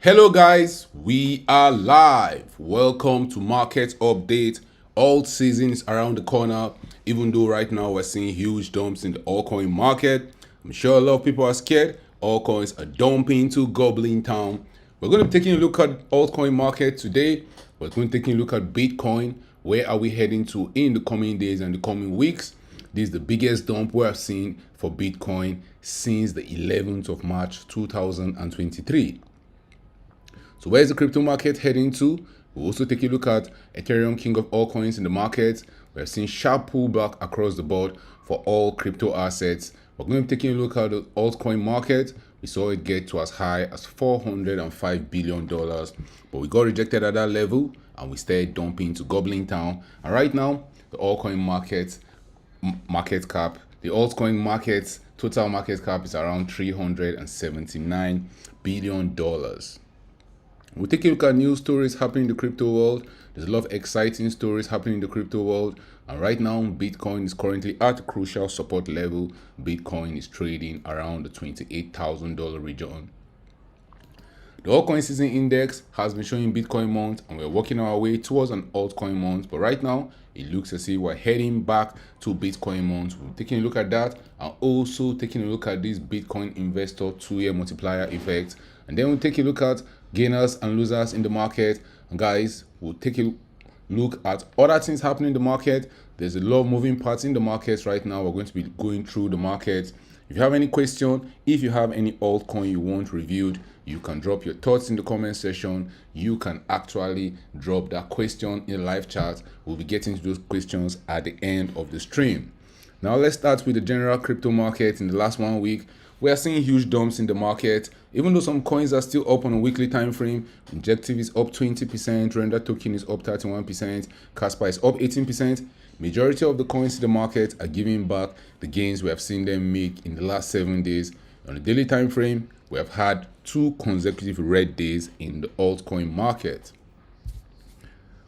Hello guys, we are live. Welcome to Market Update. Alt season is around the corner. Even though right now we're seeing huge dumps in the altcoin market, I'm sure a lot of people are scared. Altcoins are dumping to goblin town. We're going to be taking a look at altcoin market today. We're going to be taking a look at Bitcoin. Where are we heading to in the coming days and the coming weeks? This is the biggest dump we have seen for Bitcoin since the 11th of March 2023. So where is the crypto market heading to? We'll also take a look at Ethereum, king of all coins in the market. We're seeing sharp pullback across the board for all crypto assets. We're going to be taking a look at the altcoin market. We saw it get to as high as $405 billion, but we got rejected at that level and we started dumping to goblin town. And right now, the altcoin market cap, the altcoin market's total market cap is around $379 billion. We'll take a look at news stories happening in the crypto world. There's a lot of exciting stories happening in the crypto world. And right now, Bitcoin is currently at a crucial support level. Bitcoin is trading around the $28,000 region. The altcoin season index has been showing Bitcoin month, and we're working our way towards an altcoin month. But right now, it looks as if we're heading back to Bitcoin month. We're taking a look at that and also taking a look at this Bitcoin investor 2-year multiplier effect. And then we'll take a look at gainers and losers in the market. And guys, we'll take a look at other things happening in the market. There's a lot of moving parts in the markets right now. We're going to be going through the market. If you have any question, if you have any altcoin you want reviewed, you can drop your thoughts in the comment section. You can actually drop that question in the live chat. We'll be getting to those questions at the end of the stream. Now let's start with the general crypto market. In the last 1 week, we are seeing huge dumps in the market. Even though some coins are still up on a weekly time frame, Injective is up 20%, Render token is up 31%, Casper is up 18%. Majority of the coins in the market are giving back the gains we have seen them make in the last 7 days. On the daily time frame, we have had 2 consecutive red days in the altcoin market.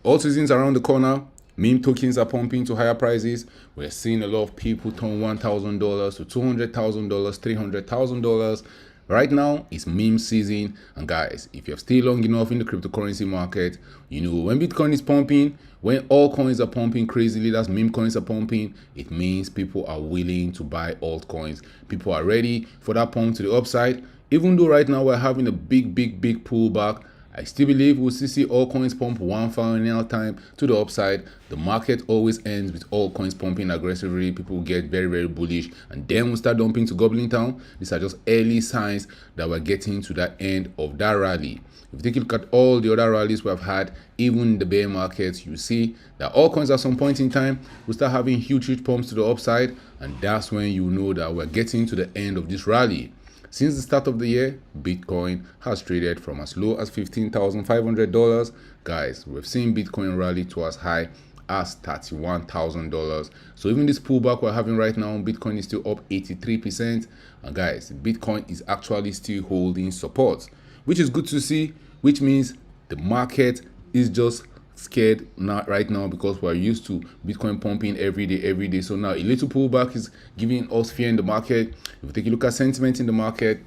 Altseason's around the corner. Meme tokens are pumping to higher prices. We're seeing a lot of people turn $1,000 to $200,000, $300,000. Right now, it's meme season. And guys, if you're still long enough in the cryptocurrency market, you know when Bitcoin is pumping, when all coins are pumping crazily, that's meme coins are pumping, it means people are willing to buy altcoins. People are ready for that pump to the upside. Even though right now we're having a big pullback, I still believe we'll still see all coins pump one final time to the upside. The market always ends with all coins pumping aggressively. People get very bullish, and then we'll start dumping to goblin town. These are just early signs that we're getting to that end of that rally. If you take a look at all the other rallies we have had, even the bear markets, you see that all coins at some point in time will start having huge pumps to the upside, and that's when you know that we're getting to the end of this rally. Since the start of the year, Bitcoin has traded from as low as $15,500. Guys, we've seen Bitcoin rally to as high as $31,000. So even this pullback we're having right now, Bitcoin is still up 83%. And guys, Bitcoin is actually still holding support, which is good to see, which means the market is just scared right now because we're used to Bitcoin pumping every day. So now a little pullback is giving us fear in the market. If we take a look at sentiment in the market,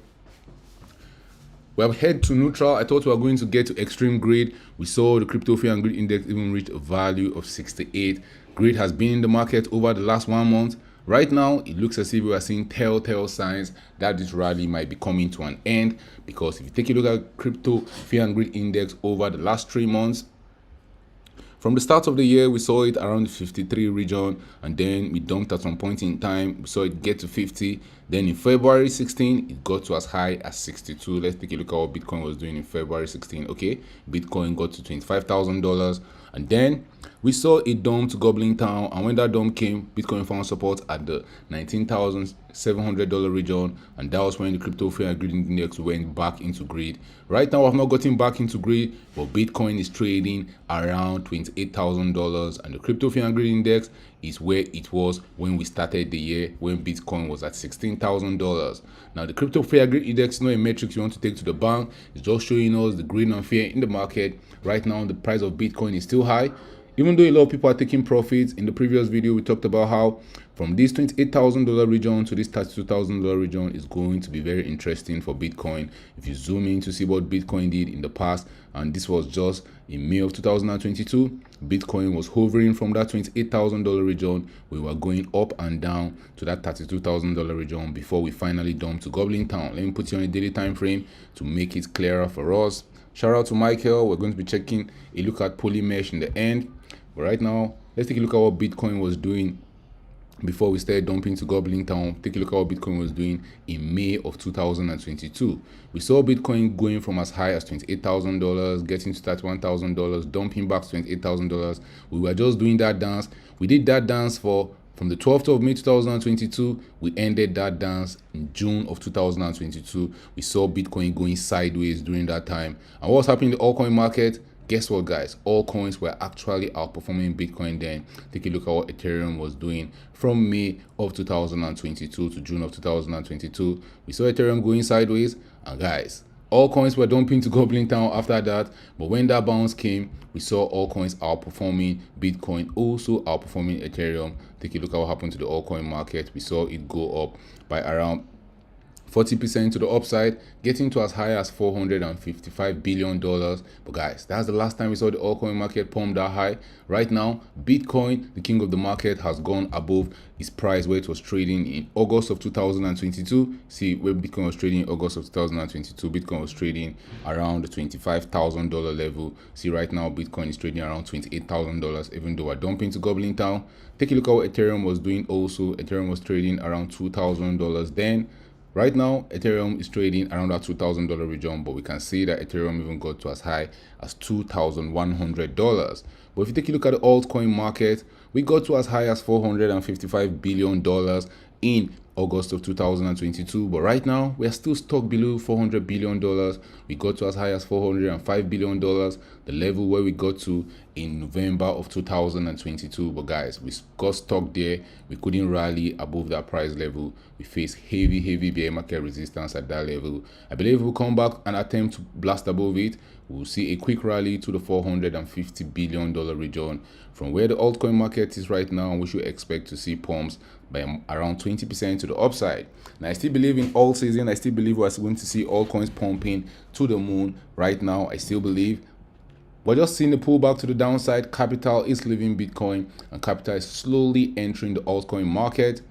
we have head to neutral. I thought we were going to get to extreme greed. We saw the crypto fear and greed index even reach a value of 68. Greed has been in the market over the last 1 month. Right now, it looks as if we are seeing telltale signs that this rally might be coming to an end, because if you take a look at crypto fear and greed index over the last 3 months, from the start of the year, we saw it around the 53 region, and then we dumped at some point in time. We saw it get to 50. Then in February 16, it got to as high as 62. Let's take a look at what Bitcoin was doing in February 16. Okay, Bitcoin got to $25,000, and then we saw it dump to goblin town. And when that dump came, Bitcoin found support at the $19,700 region, and that was when the crypto fear and greed index went back into greed. Right now, I've not gotten back into greed, but Bitcoin is trading around $28,000, and the crypto fear and greed index is where it was when we started the year, when Bitcoin was at $16,000. Now, the crypto fear and greed index is not a metric you want to take to the bank. It's just showing us the greed and fear in the market. Right now, the price of Bitcoin is still high. Even though a lot of people are taking profits, in the previous video we talked about how from this $28,000 region to this $32,000 region is going to be very interesting for Bitcoin. If you zoom in to see what Bitcoin did in the past, and this was just in May of 2022, Bitcoin was hovering from that $28,000 region. We were going up and down to that $32,000 region before we finally dumped to Goblin Town. Let me put you on a daily time frame to make it clearer for us. Shout out to Michael. We're going to be checking a look at Polymesh in the end. But right now, let's take a look at what Bitcoin was doing before we started dumping to Goblin Town. Take a look at what Bitcoin was doing in May of 2022. We saw Bitcoin going from as high as $28,000, getting to $31,000, dumping back to $28,000. We were just doing that dance. We did that dance from the 12th of May 2022. We ended that dance in June of 2022. We saw Bitcoin going sideways during that time. And what's happening in the altcoin market? Guess what, guys? Altcoins were actually outperforming Bitcoin then. Take a look at what Ethereum was doing from May of 2022 to June of 2022. We saw Ethereum going sideways, and guys, altcoins were dumping to Goblin Town after that. But when that bounce came, we saw altcoins outperforming Bitcoin, also outperforming Ethereum. Take a look at what happened to the altcoin market. We saw it go up by around 40% to the upside, getting to as high as $455 billion. But guys, that's the last time we saw the altcoin market pump that high. Right now, Bitcoin, the king of the market, has gone above its price where it was trading in August of 2022. See, where Bitcoin was trading in August of 2022, Bitcoin was trading around the $25,000 level. See, right now, Bitcoin is trading around $28,000, even though we're dumping to Goblin Town. Take a look at what Ethereum was doing also. Ethereum was trading around $2,000 then. Right now, Ethereum is trading around that $2,000 region, but we can see that Ethereum even got to as high as $2,100. But if you take a look at the altcoin market, we got to as high as $455 billion in August of 2022. But right now, we are still stuck below $400 billion. We got to as high as $405 billion, the level where we got to in November of 2022. But guys, we got stuck there. We couldn't rally above that price level. We faced heavy bear market resistance at that level. I believe we'll come back and attempt to blast above it. We'll see a quick rally to the $450 billion region. From where the altcoin market is right now, we should expect to see pumps by around 20% to the upside. And I still believe in Altseason. I still believe we're going to see altcoins pumping to the moon right now. I still believe we're just seeing the pullback to the downside. Capital is leaving Bitcoin, and capital is slowly entering the altcoin market.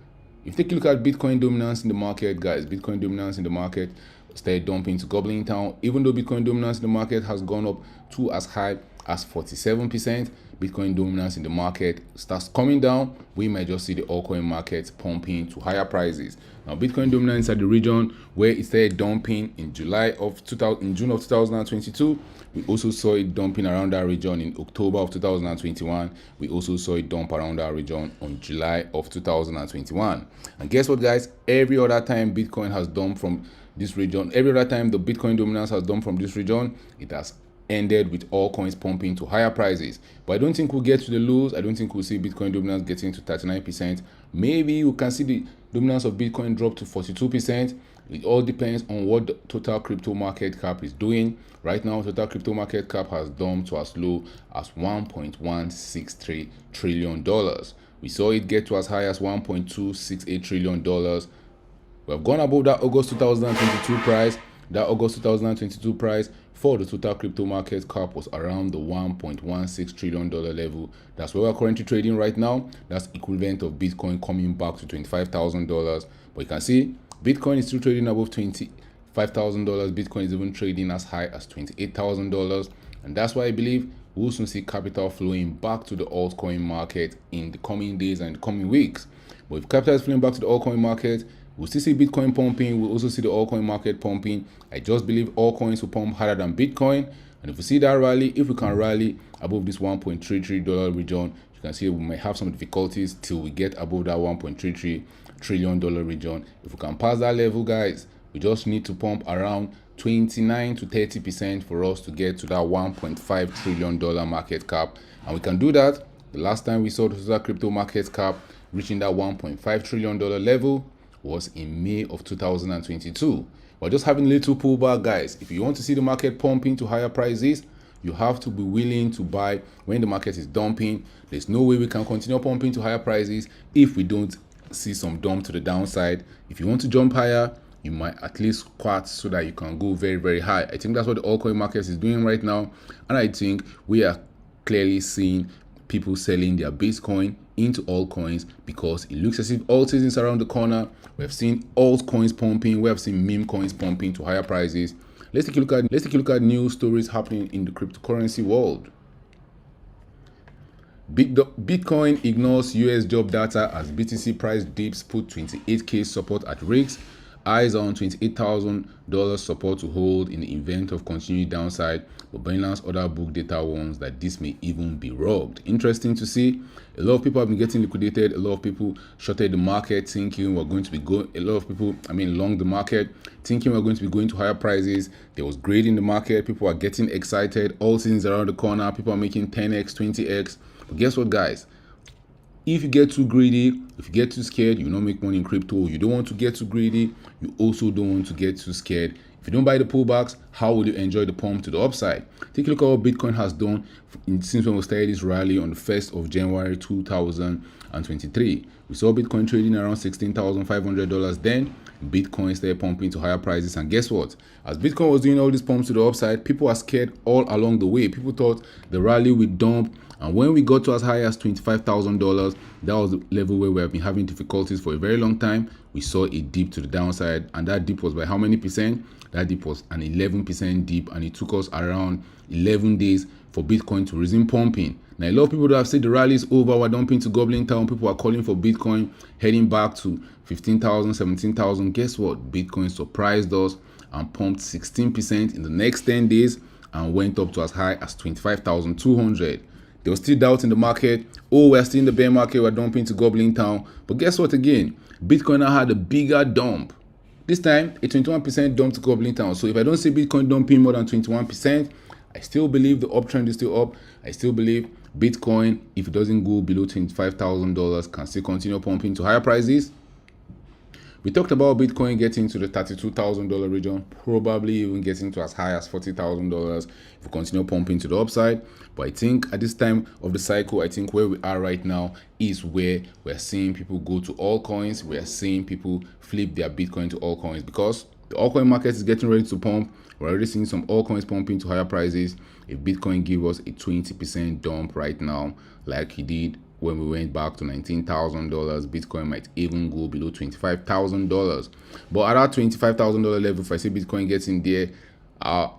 If you take a look at Bitcoin dominance in the market, guys, Bitcoin dominance in the market started dumping to Goblin Town. Even though Bitcoin dominance in the market has gone up to as high as 47%, Bitcoin dominance in the market starts coming down. We might just see the altcoin market pumping to higher prices. Now, Bitcoin dominance at the region where it started dumping in June of 2022. We also saw it dumping around that region in October of 2021. We also saw it dump around that region on July of 2021. And guess what, guys? Every other time Bitcoin has dumped from this region, every other time the Bitcoin dominance has dumped from this region, it has ended with all coins pumping to higher prices. But I don't think we'll get to the lows. I don't think we'll see Bitcoin dominance getting to 39%. Maybe you can see the dominance of Bitcoin drop to 42%. It all depends on what the total crypto market cap is doing. Right now, total crypto market cap has dumped to as low as $1.163 trillion. We saw it get to as high as $1.268 trillion. We have gone above that August 2022 price. That August 2022 price for the total crypto market cap was around the $1.16 trillion level. That's where we're currently trading right now. That's equivalent of Bitcoin coming back to $25,000. But you can see Bitcoin is still trading above $25,000. Bitcoin is even trading as high as $28,000. And that's why I believe we'll soon see capital flowing back to the altcoin market in the coming days and the coming weeks. But if capital is flowing back to the altcoin market, we'll still see Bitcoin pumping. We'll also see the altcoin market pumping. I just believe altcoins will pump harder than Bitcoin. And if we see that rally, if we can rally above this $1.33 region, you can see we might have some difficulties till we get above that $1.33 trillion region. If we can pass that level, guys, we just need to pump around 29 to 30% for us to get to that $1.5 trillion market cap. And we can do that. The last time we saw the total crypto market cap reaching that $1.5 trillion level was in May of 2022. We're just having a little pullback, guys. If you want to see the market pumping to higher prices, You have to be willing to buy when the market is dumping. There's no way we can continue pumping to higher prices if we don't see some dump to the downside. If you want to jump higher, you might at least squat so that you can go very, very high. I think that's what the altcoin market is doing right now. And I think we are clearly seeing people selling their Bitcoin into altcoins because it looks as if alt season's around the corner. We have seen altcoins pumping. We have seen meme coins pumping to higher prices. Let's take a look at news stories happening in the cryptocurrency world. Bitcoin ignores US job data as BTC price dips put 28K support at risk. Eyes on $28,000 support to hold in the event of continued downside, but Binance other book data warns that this may even be robbed. Interesting to see. A lot of people have been getting liquidated. A lot of people shorted the market thinking we're going to be going. A lot of people, long the market thinking we're going to be going to higher prices. There was greed in the market. People are getting excited. All things around the corner. People are making 10x, 20x. But guess what, guys? If you get too greedy, if you get too scared, you will not make money in crypto. You don't want to get too greedy. You also don't want to get too scared. If you don't buy the pullbacks, how will you enjoy the pump to the upside? Take a look at what Bitcoin has done since when we started this rally on the 1st of January 2023. We saw Bitcoin trading around $16,500 then. Bitcoin started pumping to higher prices, and guess what? As Bitcoin was doing all these pumps to the upside, people are scared all along the way. People thought the rally would dump, and when we got to as high as $25,000, that was the level where we have been having difficulties for a very long time. We saw a dip to the downside, and that dip was by how many percent? That dip was an 11% dip, and it took us around 11 days for Bitcoin to resume pumping. Now, a lot of people that have said the rally is over, we're dumping to Goblin Town. People are calling for Bitcoin heading back to 15,000, 17,000. Guess what? Bitcoin surprised us and pumped 16% in the next 10 days and went up to as high as 25,200. There was still doubt in the market. Oh, we're still in the bear market. We're dumping to Goblin Town. But guess what again? Bitcoin now had a bigger dump. This time, a 21% dump to Goblin Town. So if I don't see Bitcoin dumping more than 21%, I still believe the uptrend is still up. I still believe Bitcoin, if it doesn't go below $25,000, can still continue pumping to higher prices. We talked about Bitcoin getting to the $32,000 region, probably even getting to as high as $40,000 if we continue pumping to the upside. But I think at this time of the cycle, I think where we are right now is where we're seeing people go to altcoins. We're seeing people flip their Bitcoin to altcoins because the altcoin market is getting ready to pump. We're already seeing some altcoins pumping to higher prices. If Bitcoin give us a 20% dump right now, like he did when we went back to $19,000, Bitcoin might even go below $25,000. But at that $25,000 level, if I see Bitcoin getting there, I'll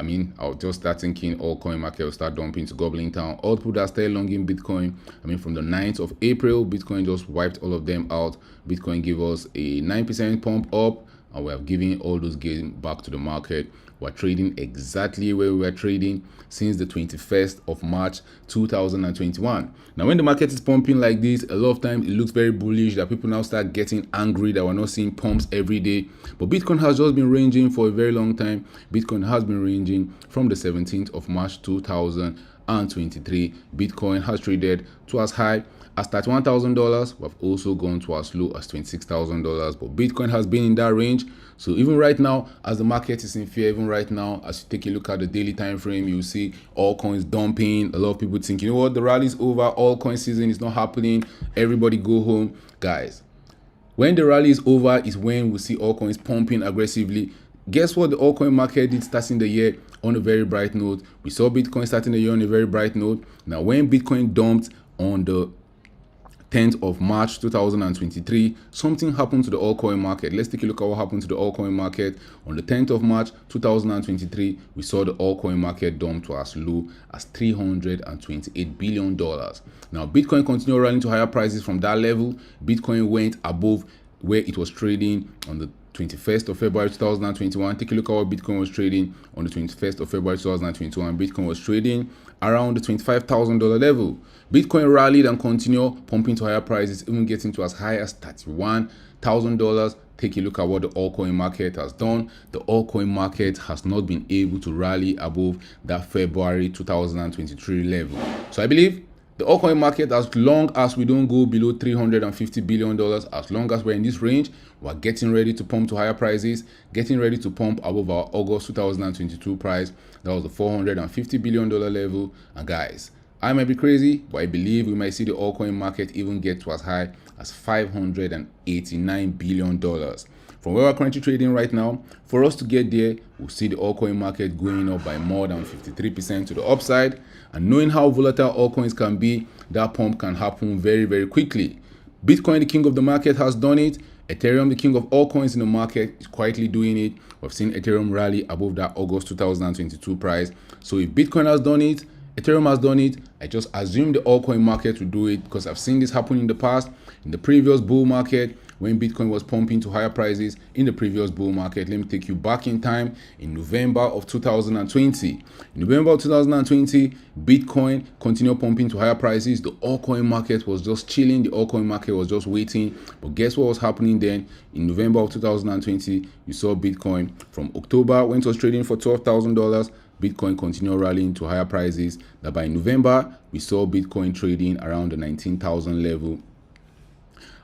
just start thinking altcoin market will start dumping to Goblin Town. All people that stay long in Bitcoin, from the 9th of April, Bitcoin just wiped all of them out. Bitcoin gave us a 9% pump up, and we have given all those gains back to the market. We're trading exactly where we were trading since the 21st of March 2021. Now, when the market is pumping like this, a lot of times it looks very bullish that people now start getting angry that we're not seeing pumps every day. But Bitcoin has just been ranging for a very long time. Bitcoin has been ranging from the 17th of March 2023. Bitcoin has traded to as high as $31,000. We've also gone to as low as $26,000. But Bitcoin has been in that range. So even right now, as the market is in fear, even right now, as you take a look at the daily time frame, you see all coins dumping. A lot of people think, you know what, the rally is over, all coin season is not happening, everybody go home. Guys, when the rally is over is when we see all coins pumping aggressively. Guess what the altcoin market did starting the year on a very bright note? We saw Bitcoin starting the year on a very bright note. Now, when Bitcoin dumped on the 10th of March 2023, something happened to the altcoin market. Let's take a look at what happened to the altcoin market. On the 10th of March 2023, we saw the altcoin market dump to as low as $328 billion. Now, Bitcoin continued running to higher prices from that level. Bitcoin went above where it was trading on the 21st of February 2021. Take a look at what Bitcoin was trading on the 21st of February 2021. Bitcoin was trading around the $25,000 level. Bitcoin rallied and continued pumping to higher prices, even getting to as high as $31,000. Take a look at what the altcoin market has done. The altcoin market has not been able to rally above that February 2023 level. So I believe The altcoin market, as long as we don't go below $350 billion, as long as we're in this range, we're getting ready to pump to higher prices, getting ready to pump above our August 2022 price. That was the $450 billion level. And guys, I might be crazy, but I believe we might see the altcoin market even get to as high as $589 billion. From where we're currently trading right now, for us to get there, we'll see the altcoin market going up by more than 53% to the upside. And knowing how volatile altcoins can be, that pump can happen very, very quickly. Bitcoin, the king of the market, has done it. Ethereum, the king of altcoins in the market, is quietly doing it. We've seen Ethereum rally above that August 2022 price. So if Bitcoin has done it, Ethereum has done it, I just assume the altcoin market will do it, because I've seen this happen in the past. In the previous bull market, when Bitcoin was pumping to higher prices in the previous bull market, let me take you back in time in November of 2020. In November of 2020, Bitcoin continued pumping to higher prices. The altcoin market was just chilling. The altcoin market was just waiting. But guess what was happening then? In November of 2020, you saw Bitcoin from October, when it was trading for $12,000, Bitcoin continued rallying to higher prices. That by November, we saw Bitcoin trading around the 19,000 level.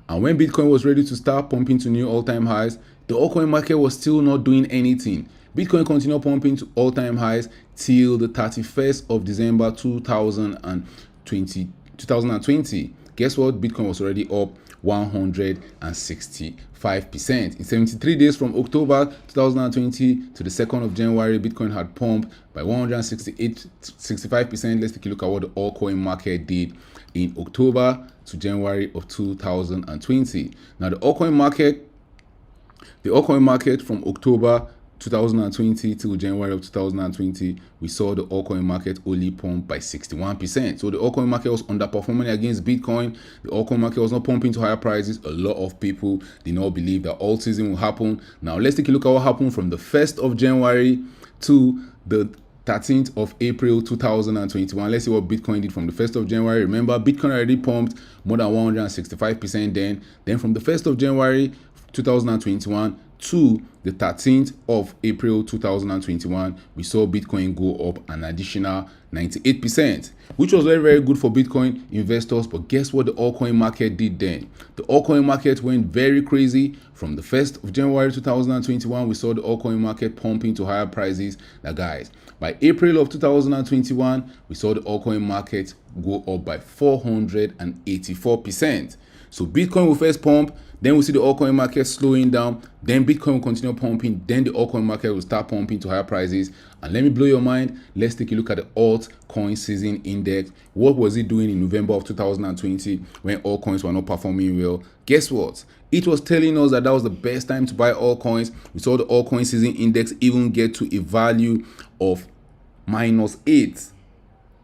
And when Bitcoin was ready to start pumping to new all-time highs, the altcoin market was still not doing anything. Bitcoin continued pumping to all-time highs till the 31st of December 2020. Guess what? Bitcoin was already up 165%. In 73 days from October 2020 to the 2nd of January, Bitcoin had pumped by 165%. Let's take a look at what the altcoin market did in October to January of 2020. Now the altcoin market from October 2020 till January of 2020, we saw the altcoin market only pump by 61%. So the altcoin market was underperforming against Bitcoin. The altcoin market was not pumping to higher prices. A lot of people did not believe that Altseason will happen. Now let's take a look at what happened from the 1st of January to the 13th of April 2021. Let's see what Bitcoin did from the 1st of January. Remember, Bitcoin already pumped more than 165% then. Then from the 1st of January 2021 to the 13th of April 2021, we saw Bitcoin go up an additional 98%, which was very, very good for Bitcoin investors. But guess what the altcoin market did then? The altcoin market went very crazy. From the 1st of January 2021, we saw the altcoin market pumping to higher prices. Now guys, by April of 2021, we saw the altcoin market go up by 484%. So Bitcoin will first pump, then we see the altcoin market slowing down, then Bitcoin will continue pumping, then the altcoin market will start pumping to higher prices. And let me blow your mind. Let's take a look at the altcoin season index. What was it doing in November of 2020 when altcoins were not performing well? Guess what? It was telling us that was the best time to buy altcoins. We saw the altcoin season index even get to a value of -8.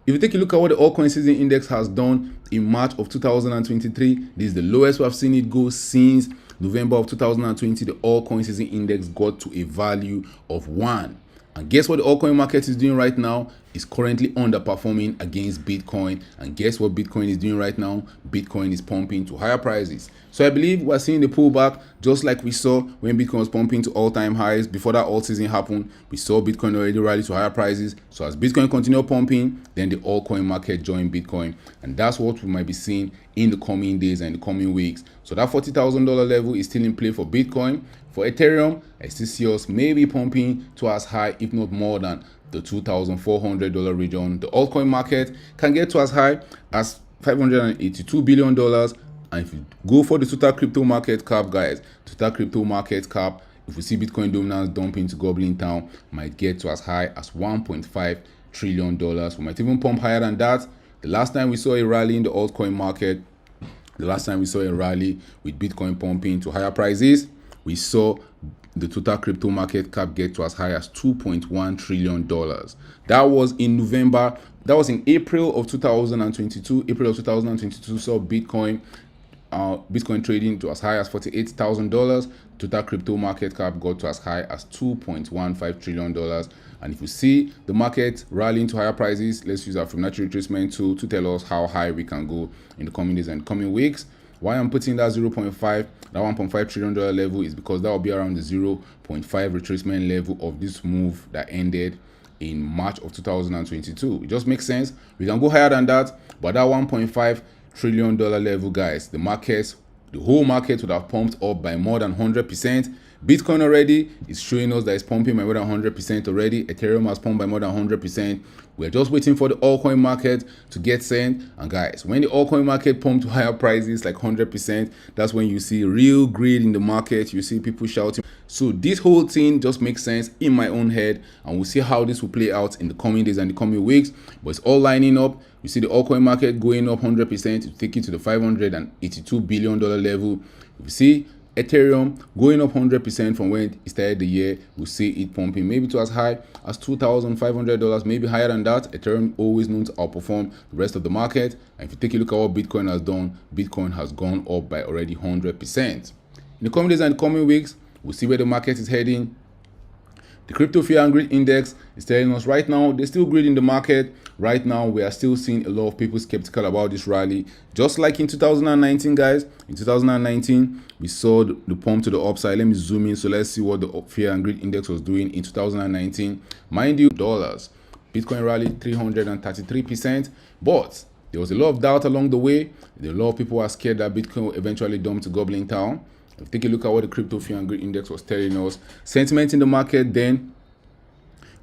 If you take a look at what the altcoin season index has done in March of 2023, this is the lowest we have seen it go since November of 2020. The altcoin season index got to a value of 1. And guess what the altcoin market is doing right now? It's currently underperforming against Bitcoin. And guess what Bitcoin is doing right now? Bitcoin is pumping to higher prices. So I believe we're seeing the pullback just like we saw when Bitcoin was pumping to all-time highs. Before that alt season happened, we saw Bitcoin already rally to higher prices. So as Bitcoin continued pumping, then the altcoin market joined Bitcoin. And that's what we might be seeing in the coming days and the coming weeks. So that $40,000 level is still in play for Bitcoin. For Ethereum, I still see us maybe pumping to as high, if not more than the $2,400 region. The altcoin market can get to as high as $582 billion. And if you go for the total crypto market cap, guys, total crypto market cap, if we see Bitcoin dominance dumping to Goblin Town, might get to as high as $1.5 trillion. We might even pump higher than that. The last time we saw a rally in the altcoin market, the last time we saw a rally with Bitcoin pumping to higher prices, we saw the total crypto market cap get to as high as $2.1 trillion. That was in November. That was in April of 2022. April of 2022 saw Bitcoin trading to as high as $48,000. Total crypto market cap got to as high as $2.15 trillion. And if you see the market rallying to higher prices, let's use our Fibonacci retracement tool to tell us how high we can go in the coming days and coming weeks. Why I'm putting that $1.5 trillion level is because that will be around the 0.5 retracement level of this move that ended in March of 2022. It just makes sense. We can go higher than that, but that $1.5 trillion level, guys, the whole market would have pumped up by more than 100%. Bitcoin already is showing us that it's pumping by more than 100% already. Ethereum has pumped by more than 100%. We're just waiting for the altcoin market to get sent. And guys, when the altcoin market pump to higher prices like 100%, that's when you see real greed in the market. You see people shouting. So this whole thing just makes sense in my own head, and we'll see how this will play out in the coming days and the coming weeks. But it's all lining up. You see the altcoin market going up 100% to take it to the $582 billion level. You see Ethereum going up 100% from when it started the year. We'll see it pumping maybe to as high as $2,500, maybe higher than that. Ethereum always known to outperform the rest of the market. And if you take a look at what Bitcoin has done, Bitcoin has gone up by already 100%. In the coming days and the coming weeks, we'll see where the market is heading. The crypto fear and greed index is telling us right now there's still greed in the market. Right now, we are still seeing a lot of people skeptical about this rally. Just like in 2019, guys. In 2019, we saw the pump to the upside. Let me zoom in. So let's see what the fear and greed index was doing in 2019. Mind you, dollars. Bitcoin rallied 333%. But there was a lot of doubt along the way. A lot of people were scared that Bitcoin will eventually dump to Goblin Town. If you take a look at what the crypto fear and greed index was telling us, sentiment in the market then,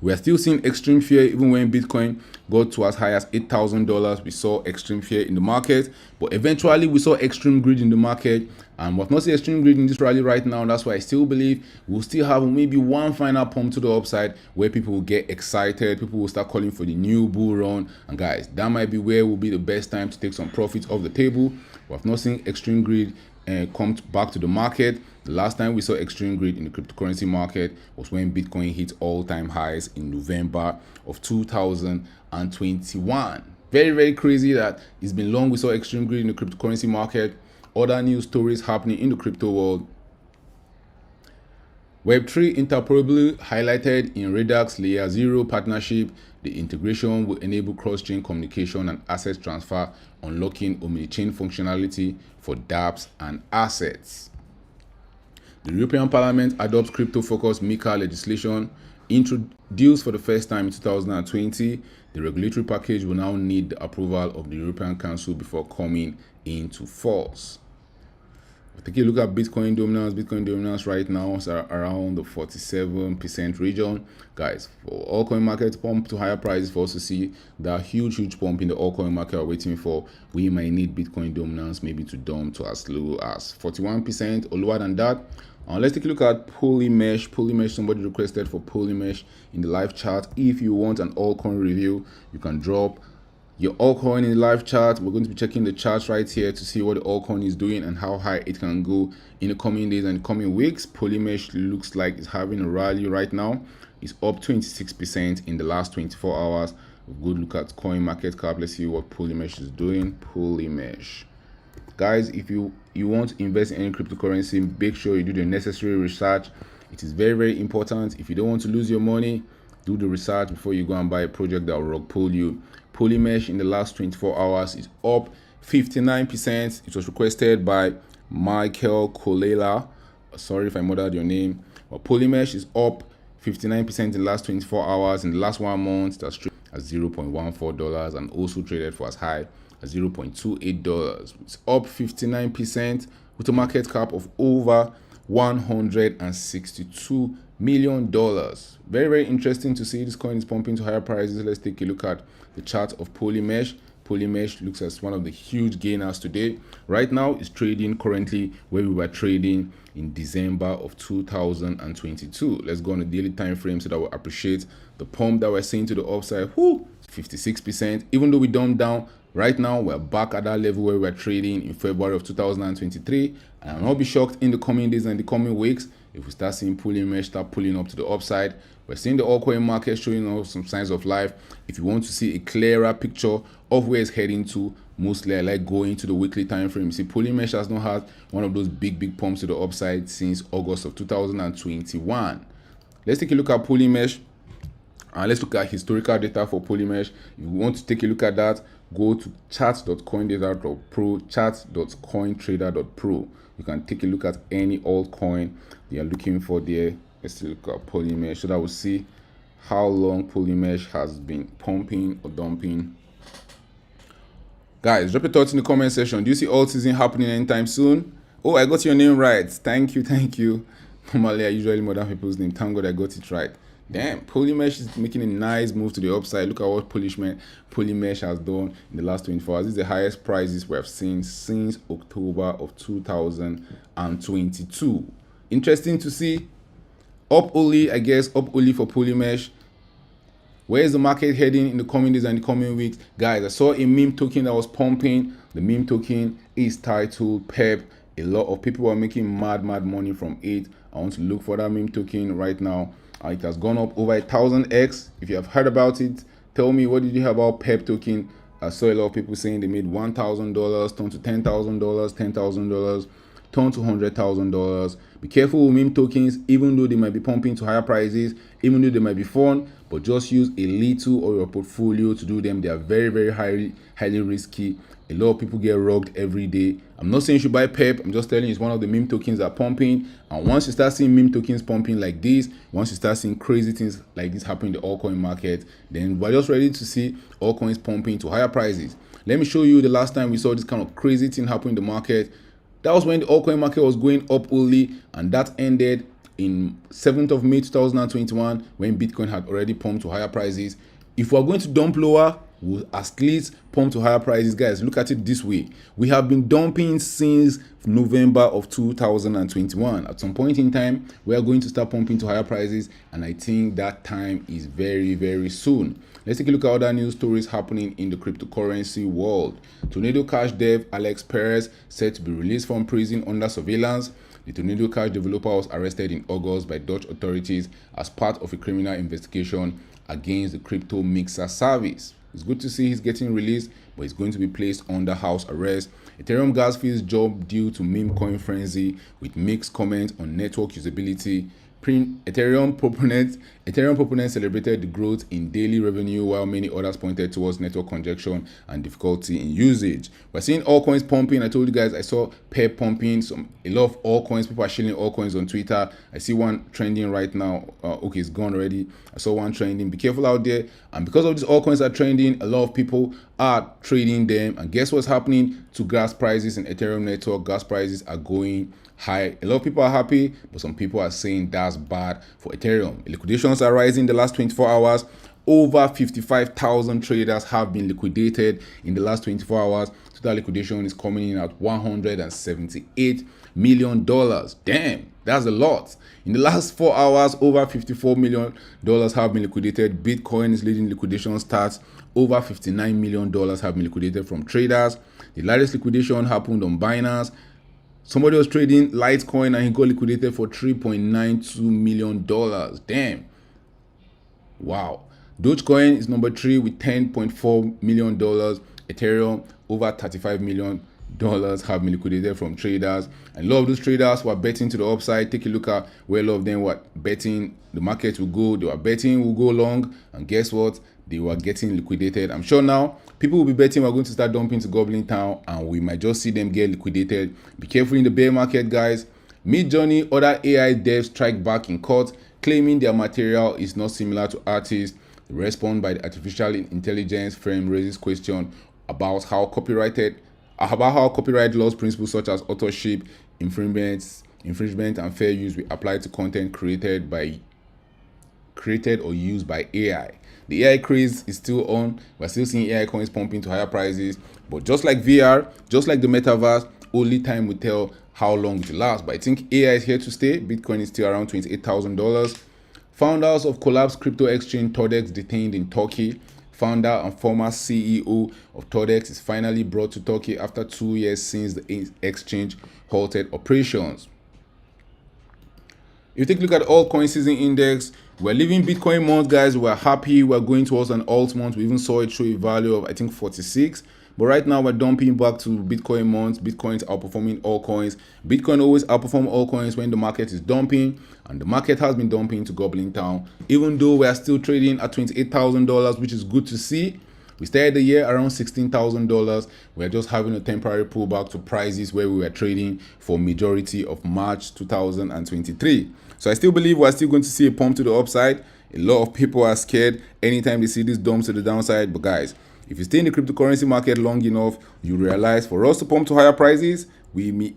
we are still seeing extreme fear. Even when Bitcoin got to as high as $8,000, we saw extreme fear in the market. But eventually, we saw extreme greed in the market. And we've not seen extreme greed in this rally right now. That's why I still believe we'll still have maybe one final pump to the upside where people will get excited. People will start calling for the new bull run. And guys, that might be where will be the best time to take some profits off the table. We've not seen extreme greed come back to the market. The last time we saw extreme greed in the cryptocurrency market was when Bitcoin hit all-time highs in November of 2021. Very, very crazy that it's been long we saw extreme greed in the cryptocurrency market. Other news stories happening in the crypto world. Web3 interoperability highlighted in Redux Layer 0 partnership. The integration will enable cross-chain communication and asset transfer, unlocking omni-chain functionality for dApps and assets. The European Parliament adopts crypto-focused MiCA legislation. Introduced for the first time in 2020, the regulatory package will now need the approval of the European Council before coming into force. Take a look at Bitcoin dominance. Bitcoin dominance right now is around the 47% region. Guys, for altcoin market to pump to higher prices, for us to see that huge pump in the altcoin market we're waiting for, we might need Bitcoin dominance maybe to dump to as low as 41% or lower than that. Let's take a look at Polymesh. Polymesh, somebody requested for Polymesh in the live chat. If you want an altcoin review, you can drop your altcoin in the live chat. We're going to be checking the charts right here to see what the altcoin is doing and how high it can go in the coming days and coming weeks. Polymesh looks like it's having a rally right now. It's up 26% in the last 24 hours. Good look at coin market cap. Let's see what Polymesh is doing. Polymesh, guys, if you want to invest in any cryptocurrency, make sure you do the necessary research. It is very important. If you don't want to lose your money, do the research before you go and buy a project that will rug pull you. Polymesh in the last 24 hours is up 59%. It was requested by Michael Kolela. Sorry if I murdered your name. But Polymesh is up 59% in the last 24 hours. In the last 1 month, that's traded at $0.14 and also traded for as high as $0.28. It's up 59% with a market cap of over $162 million. Very interesting to see this coin is pumping to higher prices. Let's take a look at the chart of Polymesh. Polymesh looks as one of the huge gainers today. Right now, it's trading currently where we were trading in December of 2022. Let's go on the daily time frame so that we'll appreciate the pump that we're seeing to the upside. 56%. Even though we dumped down, right now we're back at that level where we're trading in February of 2023. And I'll not be shocked in the coming days and the coming weeks if we start seeing Polymesh start pulling up to the upside. We're seeing the altcoin market showing us some signs of life. If you want to see a clearer picture of where it's heading to, mostly I like going to the weekly time frame. You see, Polymesh has not had one of those big pumps to the upside since August of 2021. Let's take a look at Polymesh. Let's look at historical data for Polymesh. If you want to take a look at that, go to charts.coindata.pro, charts.cointrader.pro. You can take a look at any altcoin you are looking for there. Let's look at Polymesh so that we'll see how long Polymesh has been pumping or dumping. Guys, drop your thoughts in the comment section. Do you see Altseason happening anytime soon? Oh, I got your name right. Thank you. Normally, I usually murder people's name. Thank God I got it right. Damn, Polymesh is making a nice move to the upside. Look at what Polymesh has done in the last 24 hours. This is the highest prices we have seen since October of 2022. Interesting to see. Up only, I guess, up only for Polymesh. Where is the market heading in the coming days and the coming weeks? Guys, I saw a meme token that was pumping. The meme token is titled PEP. A lot of people are making mad money from it. I want to look for that meme token right now. It has gone up over 1000x. If you have heard about it, tell me, what did you hear about PEP token? I saw a lot of people saying they made $1,000, turned to $10,000, $10,000, turned to $100,000. Be careful with meme tokens, even though they might be pumping to higher prices, even though they might be fun, but just use a little or your portfolio to do them. They are very highly risky. A lot of people get robbed every day. I'm not saying you should buy PEP. I'm just telling you it's one of the meme tokens that are pumping. And once you start seeing meme tokens pumping like this, once you start seeing crazy things like this happen in the altcoin market, then we're just ready to see altcoins pumping to higher prices. Let me show you the last time we saw this kind of crazy thing happen in the market. That was when the altcoin market was going up only, and that ended in 7th of May 2021 when Bitcoin had already pumped to higher prices. If we're going to dump lower, we'll at least pump to higher prices. Guys, look at it this way. We have been dumping since November of 2021. At some point in time, we are going to start pumping to higher prices, and I think that time is very soon. Let's take a look at other news stories happening in the cryptocurrency world. Tornado Cash dev Alex Perez set to be released from prison under surveillance. The Tornado Cash developer was arrested in August by Dutch authorities as part of a criminal investigation against the crypto mixer service. It's good to see he's getting released, but he's going to be placed under house arrest. Ethereum gas fees job due to meme coin frenzy with mixed comments on network usability. Ethereum proponents celebrated the growth in daily revenue, while many others pointed towards network congestion and difficulty in usage. We're seeing altcoins pumping. I told you guys I saw PEP pumping. A lot of altcoins. People are shilling altcoins on Twitter. I see one trending right now. Okay, it's gone already. I saw one trending. Be careful out there. And because of these altcoins are trending, a lot of people are trading them. And guess what's happening to gas prices in Ethereum network? Gas prices are going high. A lot of people are happy, but some people are saying that's bad for Ethereum. Liquidations are rising in the last 24 hours. Over 55,000 traders have been liquidated in the last 24 hours. Total liquidation is coming in at $178 million. Damn, that's a lot. In the last 4 hours, over $54 million have been liquidated. Bitcoin is leading liquidation stats. Over $59 million have been liquidated from traders. The largest liquidation happened on Binance. Somebody was trading Litecoin and he got liquidated for $3.92 million. Damn. Wow. Dogecoin is number 3 with $10.4 million. Ethereum, over $35 million have been liquidated from traders. And a lot of those traders were betting to the upside. Take a look at where a lot of them were betting the market will go. They were betting will go long. And guess what? They were getting liquidated. I'm sure now people will be betting we're going to start dumping to Goblin Town, and we might just see them get liquidated. Be careful in the bear market, guys. Midjourney, other AI devs strike back in court, claiming their material is not similar to artists. The response by the artificial intelligence firm raises question about how copyright laws principles such as authorship, infringement, and fair use will apply to content created or used by AI. The AI craze is still on. We're still seeing AI coins pumping to higher prices. But just like VR, just like the metaverse, only time will tell how long it will last. But I think AI is here to stay. Bitcoin is still around $28,000. Founders of collapsed crypto exchange Todex detained in Turkey. Founder and former CEO of Todex is finally brought to Turkey after 2 years since the exchange halted operations. If you take a look at the altcoin season index, we're leaving Bitcoin month, guys. We're happy. We're going towards an alt month. We even saw it show a value of, I think, 46. But right now, we're dumping back to Bitcoin months. Bitcoin's outperforming altcoins. Bitcoin always outperforms altcoins when the market is dumping. And the market has been dumping to Goblin Town. Even though we are still trading at $28,000, which is good to see. We started the year around $16,000. We're just having a temporary pullback to prices where we were trading for majority of March 2023. So I still believe we're still going to see a pump to the upside. A lot of people are scared anytime they see these dumps to the downside. But guys, if you stay in the cryptocurrency market long enough, you realize for us to pump to higher prices, we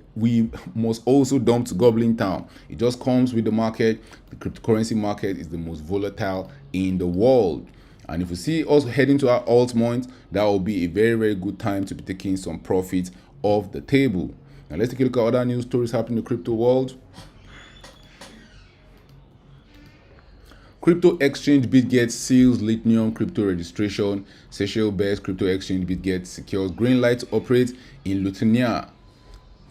must also dump to Goblin Town. It just comes with the market. The cryptocurrency market is the most volatile in the world. And if we see us heading to our alt month, that will be a very, very good time to be taking some profits off the table. Now let's take a look at other news stories happening in the crypto world. Crypto exchange BitGet seals Lithium crypto registration. Seychelles-based crypto exchange BitGet secures green light to operate in Lithuania.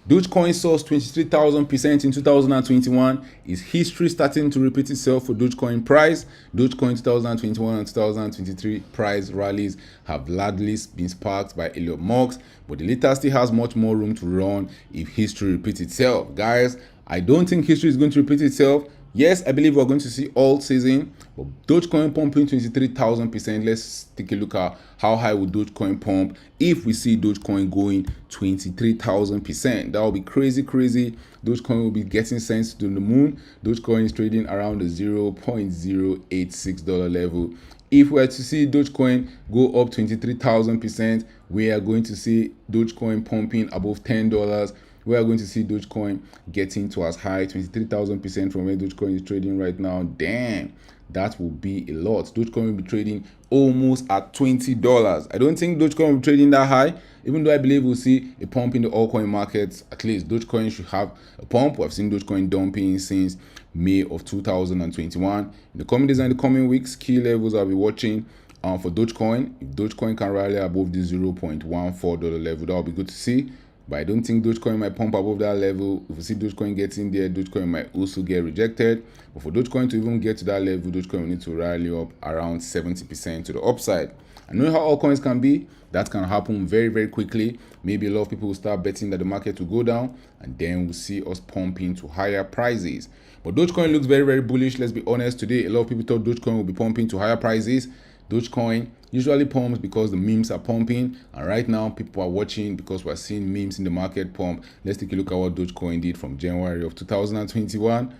Dogecoin sourced 23,000% in 2021. Is history starting to repeat itself for Dogecoin price? Dogecoin 2021 and 2023 price rallies have largely been sparked by Elon Musk, but the latter still has much more room to run if history repeats itself. Guys, I don't think history is going to repeat itself. Yes, I believe we're going to see Altseason, but Dogecoin pumping 23,000%. Let's take a look at how high would Dogecoin pump if we see Dogecoin going 23,000%. That will be crazy, crazy. Dogecoin will be getting sent to the moon. Dogecoin is trading around the $0.086 level. If we are to see Dogecoin go up 23,000%, we are going to see Dogecoin pumping above $10. We are going to see Dogecoin getting to as high 23,000% from where Dogecoin is trading right now. Damn, that will be a lot. Dogecoin will be trading almost at $20. I don't think Dogecoin will be trading that high, even though I believe we'll see a pump in the altcoin markets. At least Dogecoin should have a pump. We've seen Dogecoin dumping since May of 2021. In the coming days and the coming weeks, key levels I'll be watching for Dogecoin. If Dogecoin can rally above the $0.14 level, that will be good to see. But I don't think Dogecoin might pump above that level. If we see Dogecoin getting there, Dogecoin might also get rejected. But for Dogecoin to even get to that level, Dogecoin will need to rally up around 70% to the upside. I know how altcoins can be. That can happen very, very quickly. Maybe a lot of people will start betting that the market will go down, and then we'll see us pumping to higher prices. But Dogecoin looks very, very bullish. Let's be honest. Today, a lot of people thought Dogecoin will be pumping to higher prices. Dogecoin usually pumps because the memes are pumping, and right now people are watching because we're seeing memes in the market pump. Let's take a look at what Dogecoin did from January of 2021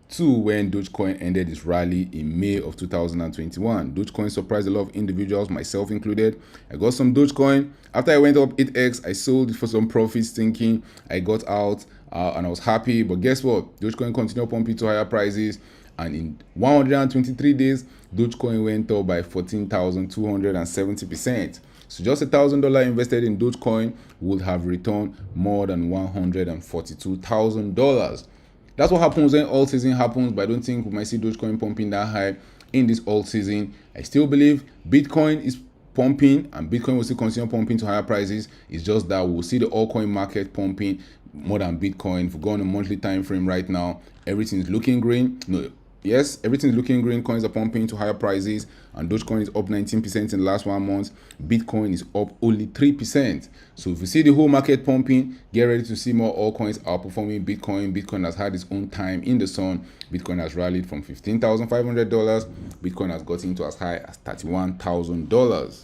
to when Dogecoin ended its rally in May of 2021. Dogecoin surprised a lot of individuals, myself included. I got some Dogecoin. After I went up 8x, I sold it for some profits thinking I got out and I was happy. But guess what? Dogecoin continued pumping to higher prices. And in 123 days, Dogecoin went up by 14,270%. So just $1,000 invested in Dogecoin would have returned more than $142,000. That's what happens when alt season happens, but I don't think we might see Dogecoin pumping that high in this alt season. I still believe Bitcoin is pumping and Bitcoin will still continue pumping to higher prices. It's just that we'll see the altcoin market pumping more than Bitcoin. If we go on a monthly time frame right now, everything's looking green. Yes, everything's looking green. Coins are pumping to higher prices, and Dogecoin is up 19% in the last 1 month. Bitcoin is up only 3%. So if you see the whole market pumping, get ready to see more altcoins outperforming Bitcoin. Bitcoin has had its own time in the sun. Bitcoin has rallied from $15,500. Bitcoin has gotten to as high as $31,000.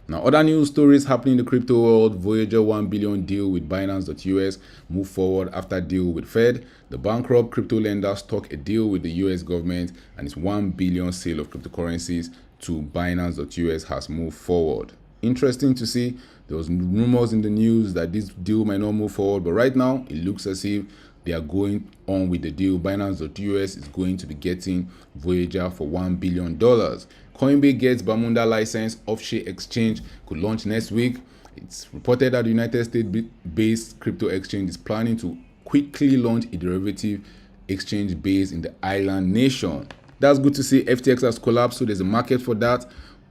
Now, other news stories happening in the crypto world. Voyager 1 billion deal with Binance.us move forward after deal with Fed. The bankrupt crypto lender struck a deal with the US government, and its 1 billion sale of cryptocurrencies to Binance.us has moved forward. Interesting to see. There was rumors in the news that this deal might not move forward, but right now it looks as if they are going on with the deal. Binance.us is going to be getting Voyager for $1 billion. Coinbase gets Bermuda license. Offshore exchange could launch next week. It's reported that the United States-based crypto exchange is planning to quickly launch a derivative exchange based in the island nation. That's good to see. FTX has collapsed, so there's a market for that.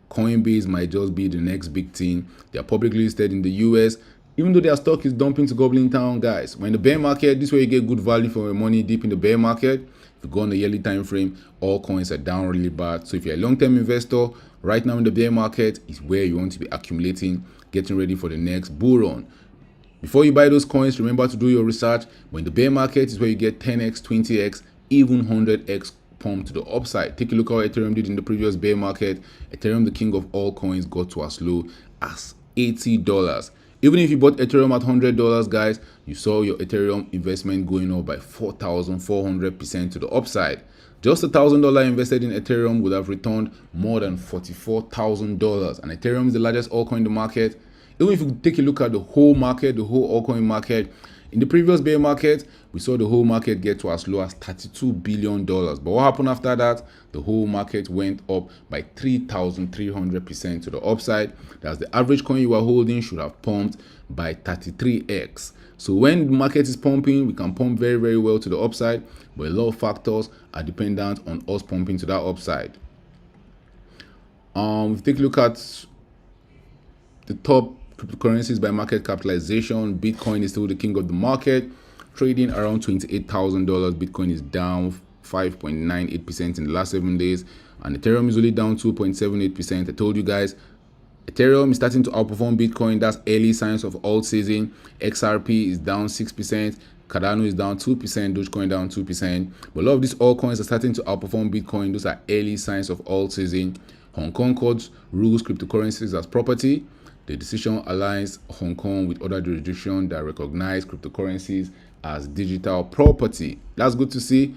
Coinbase might just be the next big thing. They are publicly listed in the US. Even though their stock is dumping to Goblin Town, guys, when the bear market, this way you get good value for your money deep in the bear market. If you go on the yearly time frame, all coins are down really bad. So if you're a long-term investor, right now in the bear market is where you want to be accumulating, getting ready for the next bull run. Before you buy those coins, remember to do your research. But in the bear market is where you get 10x, 20x, even 100x pump to the upside. Take a look at what Ethereum did in the previous bear market. Ethereum, the king of all coins, got to as low as $80. Even if you bought Ethereum at $100, guys, you saw your Ethereum investment going up by 4,400% to the upside. Just $1,000 invested in Ethereum would have returned more than $44,000. And Ethereum is the largest altcoin in the market. Even if you take a look at the whole market, the whole altcoin market, in the previous bear market, we saw the whole market get to as low as $32 billion. But what happened after that? The whole market went up by 3,300% to the upside. That's the average coin you are holding should have pumped by 33x. So when the market is pumping, we can pump very, very well to the upside. But a lot of factors are dependent on us pumping to that upside. If you take a look at the top cryptocurrencies by market capitalization, Bitcoin is still the king of the market, trading around $28,000. Bitcoin is down 5.98% in the last 7 days, and Ethereum is only down 2.78%. I told you guys, Ethereum is starting to outperform Bitcoin. That's early signs of Altseason. XRP is down 6%. Cardano is down 2%, Dogecoin down 2%. But a lot of these altcoins are starting to outperform Bitcoin. Those are early signs of Altseason. Hong Kong court rules cryptocurrencies as property. The decision aligns Hong Kong with other jurisdictions that recognize cryptocurrencies as digital property. That's good to see.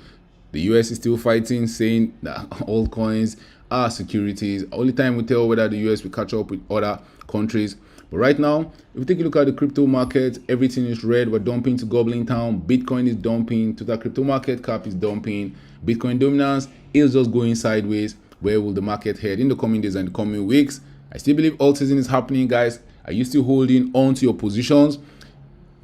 The US is still fighting, saying that altcoins are securities. Only time will tell whether the US will catch up with other countries. But right now, if you take a look at the crypto market, everything is red. We're dumping to Goblin Town. Bitcoin is dumping. Total crypto market cap is dumping. Bitcoin dominance is just going sideways. Where will the market head in the coming days and the coming weeks? I still believe Altseason is happening, guys. Are you still holding on to your positions?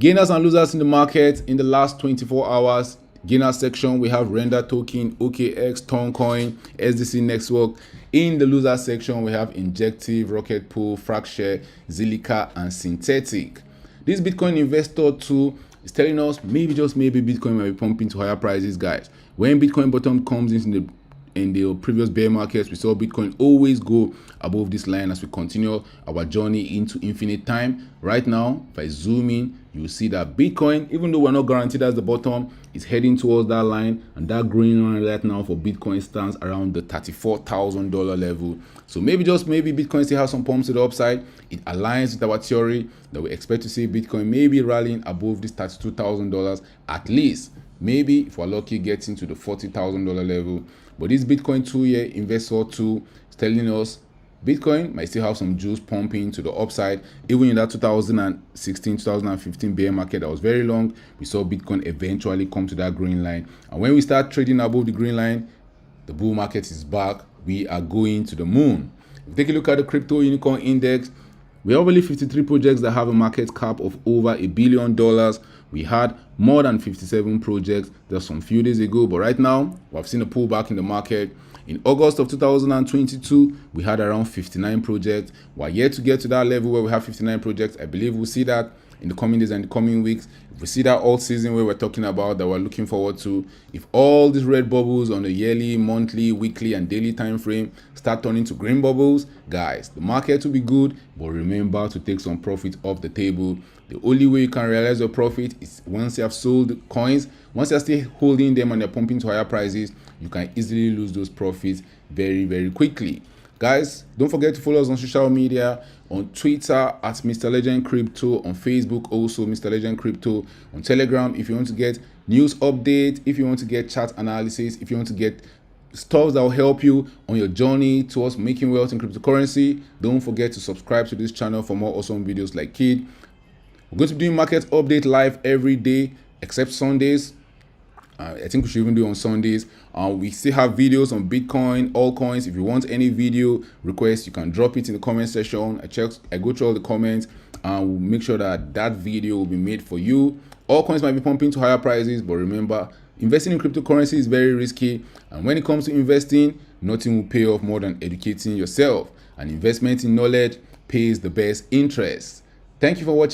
Gainers and losers in the market in the last 24 hours. Gainer section, we have Render Token, OKX, Toncoin, SDC Network. In the loser section, we have Injective, Rocket Pool, Fracture, Zilliqa, and Synthetic. This Bitcoin investor tool is telling us maybe, just maybe, Bitcoin might be pumping to higher prices, guys. When Bitcoin bottom comes in the previous bear markets, we saw Bitcoin always go above this line as we continue our journey into infinite time. Right now, if I zoom in, you will see that Bitcoin, even though we're not guaranteed as the bottom, is heading towards that line, and that green line right now for Bitcoin stands around the $34,000 level. So maybe, just maybe, Bitcoin still has some pumps to the upside. It aligns with our theory that we expect to see Bitcoin maybe rallying above this $32,000 at least. Maybe if we're lucky, getting to the $40,000 level. But this Bitcoin 2-year investor tool is telling us Bitcoin might still have some juice pumping to the upside. Even in that 2016, 2015 bear market that was very long, we saw Bitcoin eventually come to that green line. And when we start trading above the green line, the bull market is back. We are going to the moon. If you take a look at the crypto unicorn index, we have only 53 projects that have a market cap of over $1 billion. We had more than 57 projects just some few days ago, but right now we've seen a pullback in the market. In August of 2022, we had around 59 projects. We're yet to get to that level where we have 59 projects. I believe we'll see that in the coming days and the coming weeks. If we see that Altseason where we're talking about, that we're looking forward to, if all these red bubbles on the yearly, monthly, weekly, and daily time frame start turning to green bubbles, guys, the market will be good. But remember to take some profit off the table. The only way you can realize your profit is once you have sold coins. Once you're still holding them and they're pumping to higher prices, you can easily lose those profits very, very quickly. Guys, don't forget to follow us on social media, on Twitter at Mr. Legend Crypto, on Facebook also Mr. Legend Crypto, on Telegram if you want to get news updates, if you want to get chart analysis, if you want to get stuff that will help you on your journey towards making wealth in cryptocurrency. Don't forget to subscribe to this channel for more awesome videos like Kid. We're going to be doing market update live every day except Sundays. I think we should even do on Sundays. We still have videos on Bitcoin, altcoins. If you want any video request, you can drop it in the comment section. I go through all the comments and we'll make sure that that video will be made for you. Altcoins might be pumping to higher prices, but remember, investing in cryptocurrency is very risky. And when it comes to investing, nothing will pay off more than educating yourself. And investment in knowledge pays the best interest. Thank you for watching.